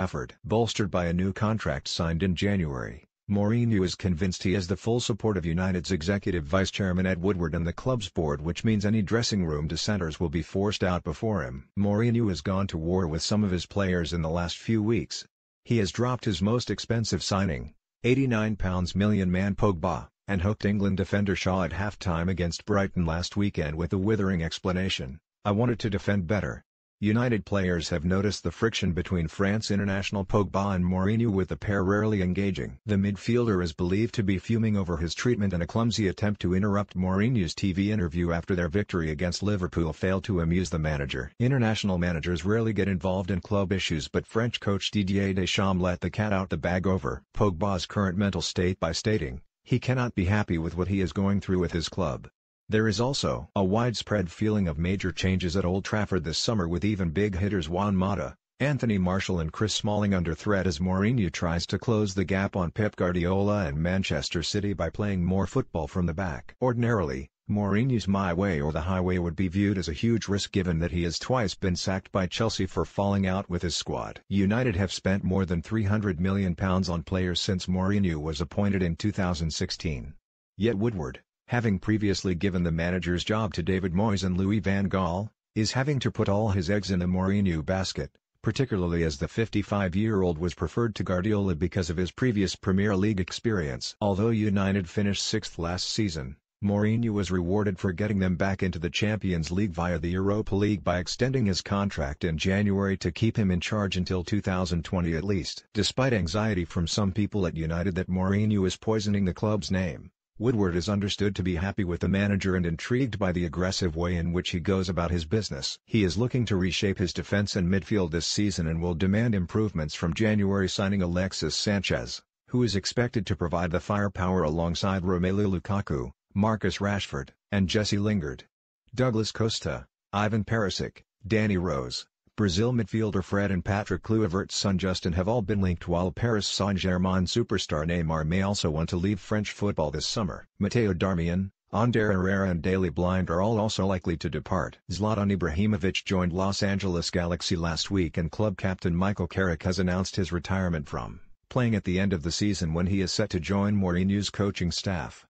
Trafford. Bolstered by a new contract signed in January, Mourinho is convinced he has the full support of United's executive vice-chairman Ed Woodward and the club's board, which means any dressing room dissenters will be forced out before him. Mourinho has gone to war with some of his players in the last few weeks. He has dropped his most expensive signing, £89 million man Pogba, and hooked England defender Shaw at half-time against Brighton last weekend with the withering explanation, "I wanted to defend better." United players have noticed the friction between France international Pogba and Mourinho, with the pair rarely engaging. The midfielder is believed to be fuming over his treatment, and a clumsy attempt to interrupt Mourinho's TV interview after their victory against Liverpool failed to amuse the manager. International managers rarely get involved in club issues, but French coach Didier Deschamps let the cat out the bag over Pogba's current mental state by stating, he cannot be happy with what he is going through with his club. There is also a widespread feeling of major changes at Old Trafford this summer, with even big hitters Juan Mata, Anthony Martial and Chris Smalling under threat as Mourinho tries to close the gap on Pep Guardiola and Manchester City by playing more football from the back. Ordinarily, Mourinho's my way or the highway would be viewed as a huge risk, given that he has twice been sacked by Chelsea for falling out with his squad. United have spent more than £300 million on players since Mourinho was appointed in 2016. Yet Woodward, having previously given the manager's job to David Moyes and Louis van Gaal, is having to put all his eggs in the Mourinho basket, particularly as the 55-year-old was preferred to Guardiola because of his previous Premier League experience. Although United finished 6th last season, Mourinho was rewarded for getting them back into the Champions League via the Europa League by extending his contract in January to keep him in charge until 2020 at least. Despite anxiety from some people at United that Mourinho is poisoning the club's name, Woodward is understood to be happy with the manager and intrigued by the aggressive way in which he goes about his business. He is looking to reshape his defense and midfield this season and will demand improvements from January signing Alexis Sanchez, who is expected to provide the firepower alongside Romelu Lukaku, Marcus Rashford, and Jesse Lingard. Douglas Costa, Ivan Perisic, Danny Rose, Brazil midfielder Fred and Patrick Kluivert's son Justin have all been linked, while Paris Saint-Germain superstar Neymar may also want to leave French football this summer. Matteo Darmian, Ander Herrera and Daley Blind are all also likely to depart. Zlatan Ibrahimovic joined Los Angeles Galaxy last week, and club captain Michael Carrick has announced his retirement from playing at the end of the season, when he is set to join Mourinho's coaching staff.